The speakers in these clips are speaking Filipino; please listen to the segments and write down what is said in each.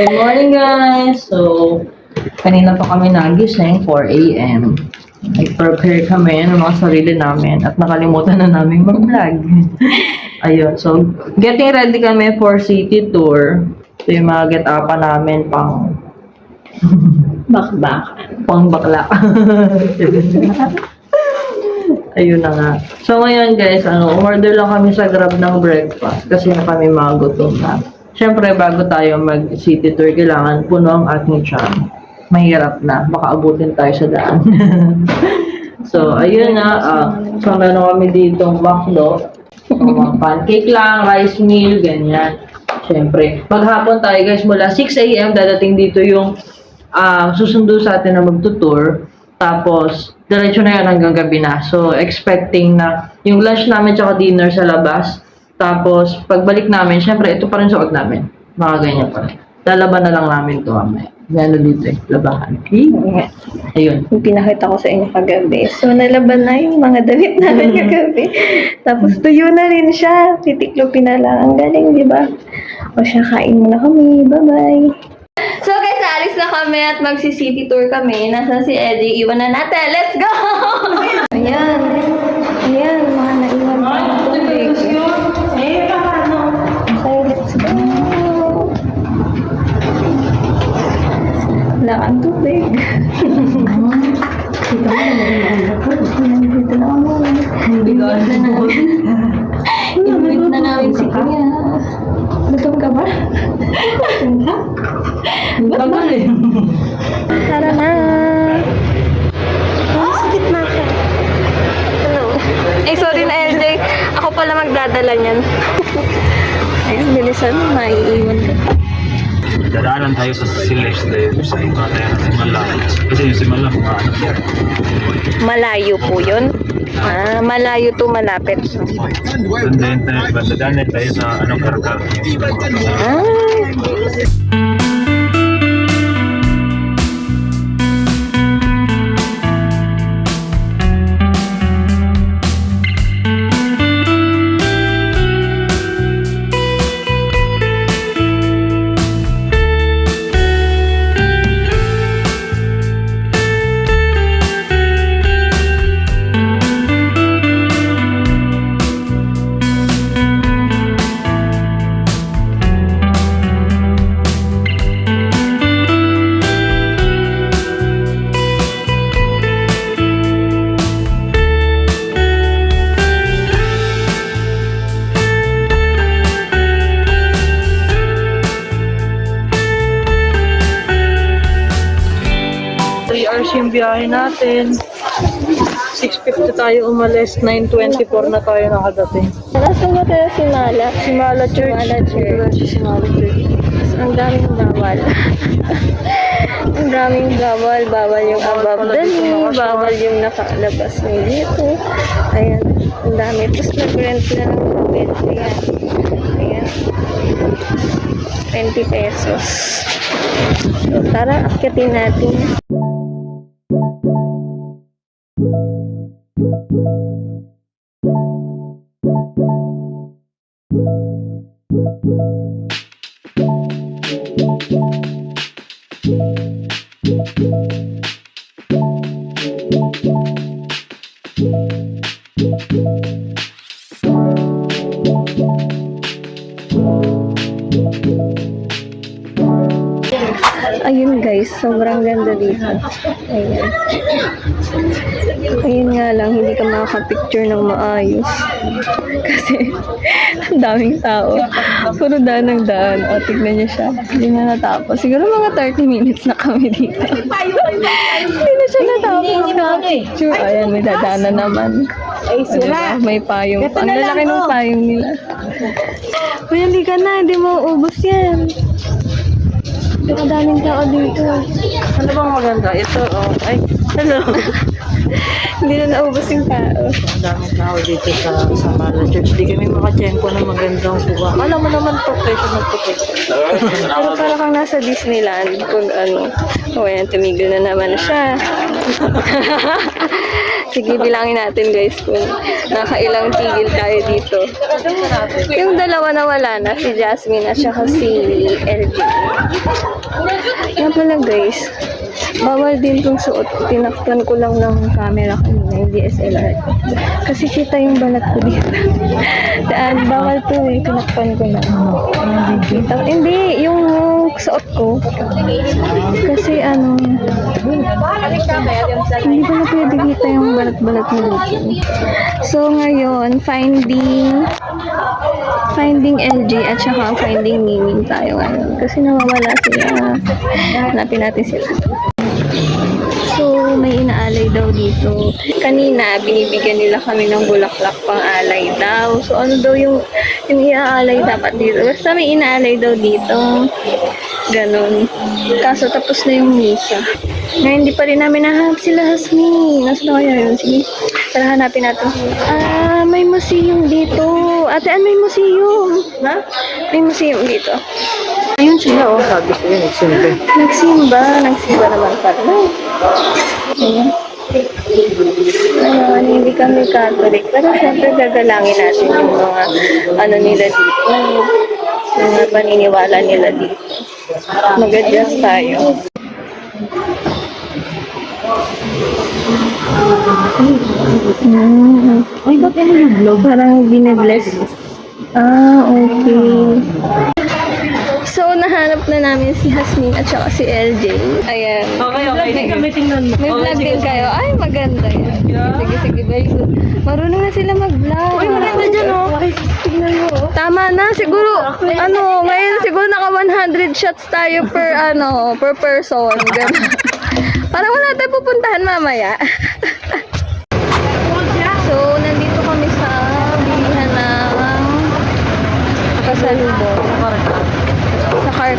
Good morning, guys! So, kanina pa kami nagising, 4 a.m. Nag-prepare kami ng mga sarili namin at nakalimutan na namin mag-vlog. Ayun, so, getting ready kami for city tour. So, yung mga get-upan namin pang pang bakla. Ayun na nga. So, ngayon guys, order lang kami sa Grab ng breakfast kasi na kami magutom na. Siyempre, bago tayo mag-city tour, kailangan puno ang ating tiyan. Mahirap na. Baka abutin tayo sa daan. So, ayun na. So, meron kami ditong McDo. So, mga pancake lang, rice meal, ganyan. Siyempre. Paghapon tayo guys, mula 6 a.m. dadating dito yung susundo sa atin na magtutour. Tapos, diretso na yan hanggang gabi na. So, expecting na yung lunch namin tsaka dinner sa labas. Tapos, pagbalik namin, syempre, ito pa rin suot namin. Mga ganyan pa rin. Lalaban na lang namin ito mamaya. Gano dito eh, labahan. Ayun. Yung pinakita ko sa inyo kagabi. So, nalaban na yung mga damit namin kagabi. Tapos, tuyo na rin siya. Titiklopin na lang. Ang galing, di ba? O siya, kain muna kami. Bye-bye. So, guys, alis na kami at magsi-city tour kami. Nasa si Eddie. Iwan na natin. Let's go! Ayan. Ayan, mga naiwan pa ng tubig. Okay, let's go. Wala kang tubig. Dito na ako. Inulit na namin si Kuya. Gutom ka ba? Tagal eh. Tara na. Sakit na siya. Ano? Eh, sorry na LJ. Ako pala magdadala niyan. Ayun, bilisan. Maiiwan ka. Dadaanan tayo sa Siles dahil sa iba tayo sa Simala. Kasi yung Simala mga ano yan. Malayo po yun. Malayo to malapit. Dadaanan tayo sa anong karga. Yung biyahe natin. 6:50 tayo umalis, 9:24 na tayo nakadating. Nasaan na tayo si Mala? Si Mala Church. Si Mala Church. Ang daming bawal. Ang daming bawal. Bawal yung above the knee. Bawal yung nakalabas ng dito. Ayan. Ang dami. Tapos nag-rent na lang sa bed. Ayan. Ayan. 20 pesos. So, tara, akyatin natin. Ayun guys, sobrang ganda dito. Ayan. Ayun nga lang, hindi ka makaka-picture ng maayos. Kasi, ang daming tao. Puro daan ng daan. O, tignan niyo siya. Hindi na natapos. Siguro mga 30 minutes na kami dito. Hindi na siya natapos ka-picture. Ayan, may dadaan na naman. Ay, sila. May payong pa. Ang lalaki ng payong nila. Uy, hindi ka na. Hindi mo ubos yan. Daming tao dito. Ano bang maganda? Ito, ay, hello. Hindi na naubos yung tao. Ang daming tao dito sa Mala Church. Di kami makachempo ng magandang kuha. Alam mo naman po, presyo magpupwesto. Pero parang kang nasa Disneyland. Pag ano, o yan, tumigil na naman siya. Sige, bilangin natin guys kung nakailang tigil tayo dito. Yung dalawa na wala na, si Jasmine at saka si LG. Yan pala guys, bawal din tong suot. Tinakpan ko lang ng camera kanina, yung DSLR. Kasi kita yung balat ko dito. Daan, bawal to eh, tinakpan ko lang. Hindi, yung suot ko. Kasi ano, hindi ba na pwede kita yung balat-balat mo dito. So ngayon, finding LG at saka finding Miming tayo ngayon. Kasi nawawala sila. Hanapin natin sila. So, may inaalay daw dito. Kanina, binibigyan nila kami ng bulaklak pang alay daw. So, ano daw yung iaalay dapat dito? Basta may inaalay daw dito. Ganon. Kaso, tapos na yung misa. Na hindi pa rin namin nahanap sila, Hasmi. Nasa na kaya yun? Sige, tara hanapin natin. Ah, may museum dito. Ate, may museum. Ha? May museum dito. Ayun sila, oh. Sabi ko yun, nagsimba. Nagsimba naman pala. Ayan. Ayun, hindi kami Catholic. Pero syempre gagalangin natin yung mga ano nila dito. Yung mga paniniwala nila dito. Mag-adjust tayo. Ay, ba't ano yung vlog? Parang binibless. Ah, okay. So, nahanap na namin si Hasmin at saka si LJ. Ayan. Okay. Kami tingnan mo. May vlog din kayo. Ay, maganda yan. Sige, very good. Marunong na sila mag-vlog. Uy, maganda dyan, oh. Tingnan mo, oh. Tama na, siguro, ngayon siguro naka 100 shots tayo per person. Ganun. Parang wala tayo pupuntahan mamaya. So, nandito kami sa bilihan ng pasalubong. Sa car.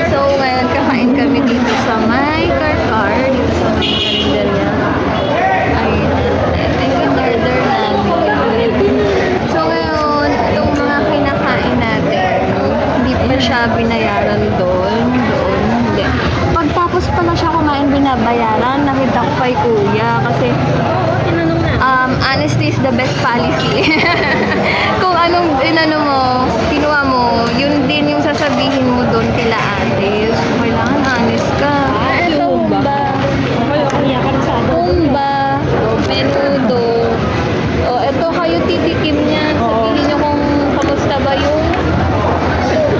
So, ngayon kakain kami dito sa may car. Dito sa may karinderya. Ay, order namin. So, ngayon, itong mga kinakain natin, hindi pa siya binayaran doon. Hindi. Pagtapos pala siya kumain, binabayaran. Nakita ko kay kuya. Kasi, honesty is the best policy. Kung anong kinuha mo, yun din yung sasabihin mo doon kila ate. So, kailangan honest ka. Tumba, menudo. O, eto kayo titikim niyan. Sabihin nyo kung kamusta ba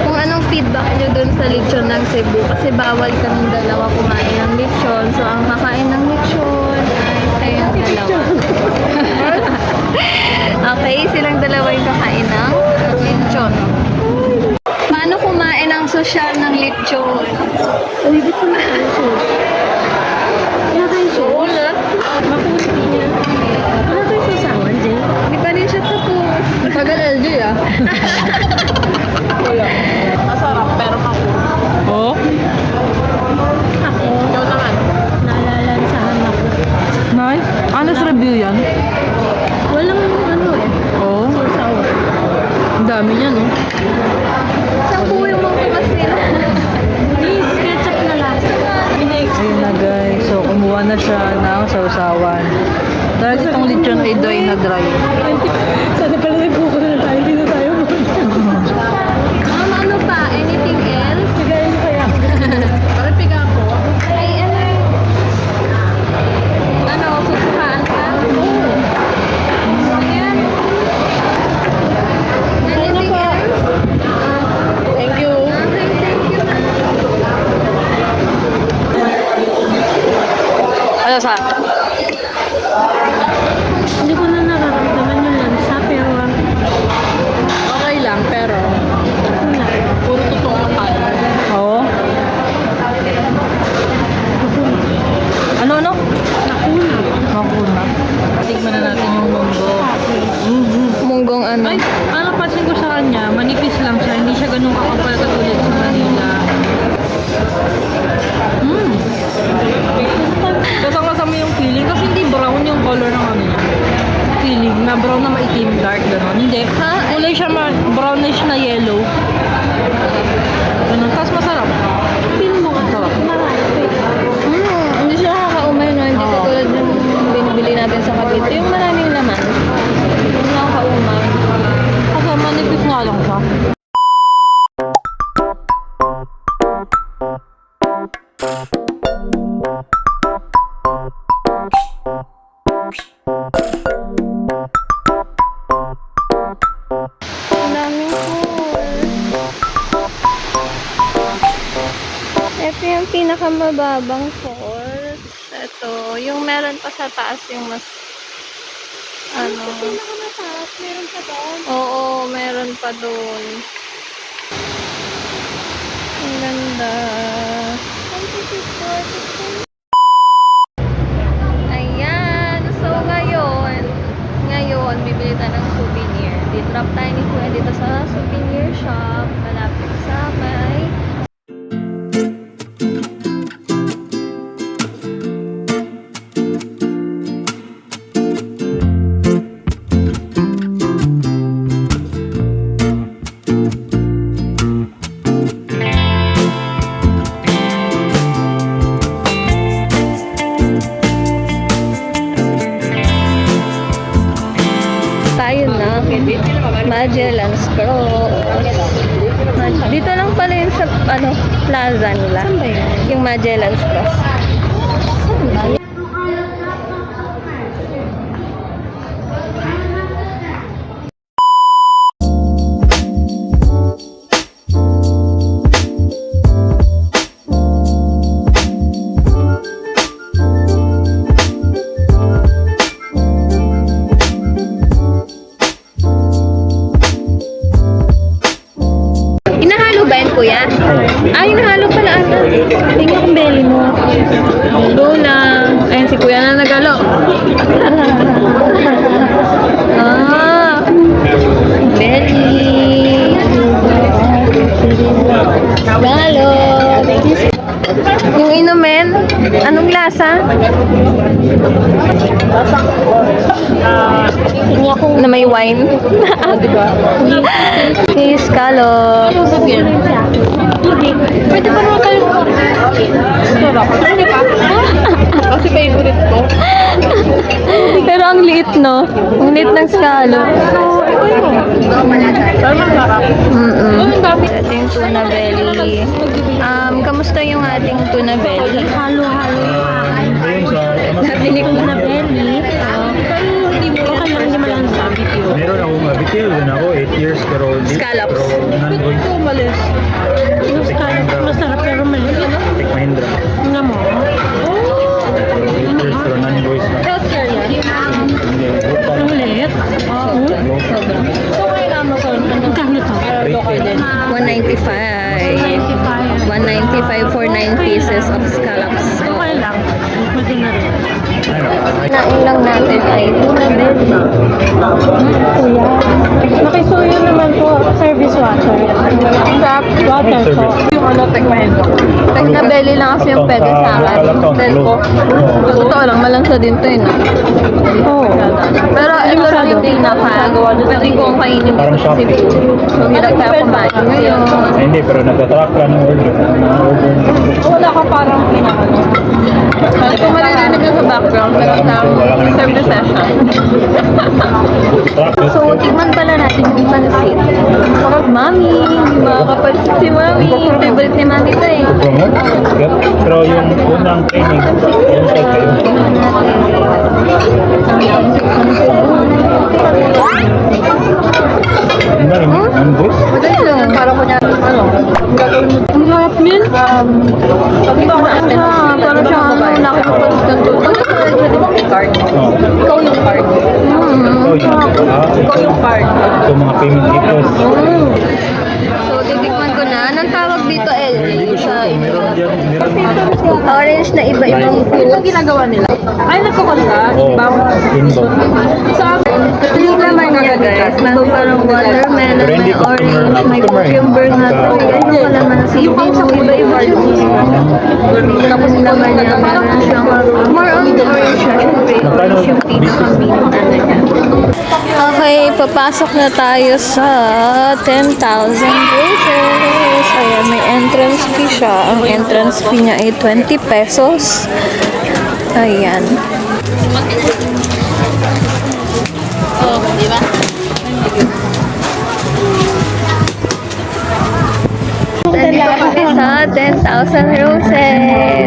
kung anong feedback nyo doon sa lechon ng Cebu. Kasi bawal kaming dalawa kumain ng lechon. So, ang kakain ng lechon ay tayong dalawa. Okay, silang dalawa yung kakain ng lechon. Paano kumain ng sosyal ng lechon? Uy, dito na tayo sauce. Wala tayong sauce? Makulit niya. Wala tayong sausawan, Jay? Hindi pa rin siya tapos. Tagal LJ, ah. Wala. Masarap, pero makulit. Oh? Ako. Ikaw naman. Nalalansahan ako. Nay, honest review yan? Walang eh. Oo. Sausawan. Ang dami niyan, oh. Saan po yung mga tumas nila? Please, ketchup na lang. Ayun na guys, so kumuha na siya ng sausawan. Dahil itong lechon ay dry na dry. Sana pala nagkukuha na tayo, hindi na tayo ano pa? Anything else? Sigayin mo kaya. Para piga ako. Ay, susuhaan ka? Oo. Ayan. Anything else? Thank you. Thank you. Ano sa? Hindi ko na nararamdaman yung lansa, pero Okay lang, pero puro totoo ang tayo. Oo. Ano? Makuna. Tignan na natin yung munggo. munggong ano? Ay, ano pansin ko sa kanya, manipis lang siya. Hindi siya ganun kakapal katulad sa Manila. Ang daming pool. Ito yung pinakamababang falls. Ito, yung meron pa sa taas yung mas ano. Pinakamataas, meron pa doon. Oo, meron pa doon. Ang ganda. Ayan. So, ngayon, bibili tayo ng souvenir. Di-drop tayo ni Kuya dito sa souvenir shop. Malapit sa may tayo na Magellan's Cross. Dito lang pala yun sa plaza nila. Yung Magellan's Cross. Inahalo ba yan, kuya? Ay, inahalo pala ata. Tingnan kong belly mo. Halo lang. Ayan si kuya na nagalo. Belly. Halo. Yung inumin, anong lasa? Na may wine. Please, Kalo. Pwede pa naman kayo. Pwede pa? Kasi favorite ko. Pero ang liit, no? Ang liit ng skalo. Pero masarap. Ito yung tuna belly. Kamusta yung ating tuna belly? Halo-halo. Ayun sa... Nabili ko na belly. Okay lang, hindi malang sabi ko. Meron ako mabitil din ako 8 years pero Scallops. pero non-voice. Umalis. Yung scallop, masarap pero maliit. Tik Mahindra. Nga mo. Pero 8 years pero non-voice na. Healthcare yan. Hindi, buka. Ang maliit. Oo. So, kaya Amazon. Ang kahit ito. Local din. 195. 95. 195 for 9 pieces of scallops. Okay lang. Pwede na rin. Nain lang natin ay tuna belly. Kuya. Nakisuyo naman po. Service water. Tap water po. Yung tikmahin ko. Tuna belly lang kasi yung pwede sa akin. Dahil ko, totoo lang, malansa din to yun. Oo. Pero ito lang yung pinaka. Pwede kong kainin dito sa Cebu. So, hirap tayo kumain ngayon. Ay, hindi, pero nagtatrack ka ng order. Wala ka parang pinakano. Kung maririnig ko sa background, serve the session. So, tigman pala natin yung pansit. Mami, makakapansit si Mami. Favorite ni Mami ito eh. Pero yung unang training, yung sa kayo. Ang dami, ang voice. Madali lang. Para ko niya, Ang harap min. sabi ko natin. Para siya, nakakapansit ng tulog. Pwede ba may card? Oh. Ikaw yung card. Ikaw yung card. So, mga payment gateways. So, titikman ko na. Anong tawag dito, LA? Sa Meron dyan, meron dyan. orange na iba-ibang fruit. Ang ginagawa nila? Ay, nagkukonta. Oh, inbound. Sa akin, Ito naman niya, guys. May parang watermelon, Pero hindi may orange, may cucumber na to. Ano ko naman si iba-iba yung tapos naman niya, meron siyang more on the orange siya. Siyempre, orange yung pinaka-main niya. Okay, papasok na tayo sa 10,000 pesos. Ayan, may entrance fee siya. Ang entrance fee niya ay 20 pesos. Ayan. Nandito kami sa 10,000 roses.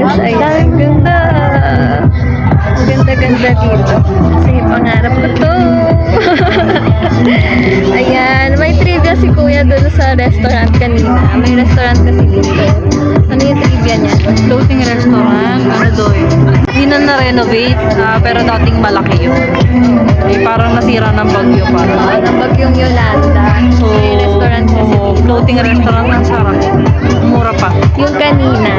dito. Kasi pangarap ko to. Ayan, may trivia si Kuya doon sa restaurant kanina. May restaurant kasi dito. Ano yung trivia niya? Floating restaurant, ano doon? Hindi na na-renovate, pero dating malaki yun. Parang nasira ng bagyo parang. Ang bagyong Yolanda. May restaurant kasi dito. Floating restaurant, ang sarap. Mura pa. Yung kanina.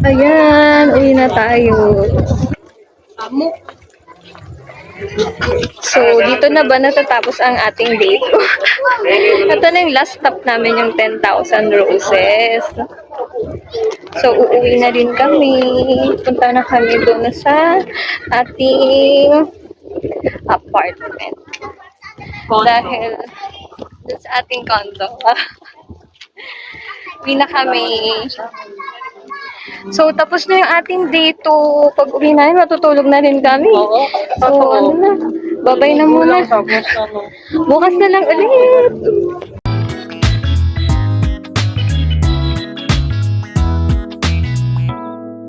Ayan, uwi na tayo. So, dito na ba natatapos ang ating date? Ito na yung last stop namin, yung 10,000 roses. So, uuwi na din kami. Punta na kami doon sa ating apartment. Dahil doon sa ating condo. Uwi na kami. So, tapos na yung ating date. Pag uwi na yun, matutulog na rin kami. So, ano na. Babay na muna. Bukas na lang ulit.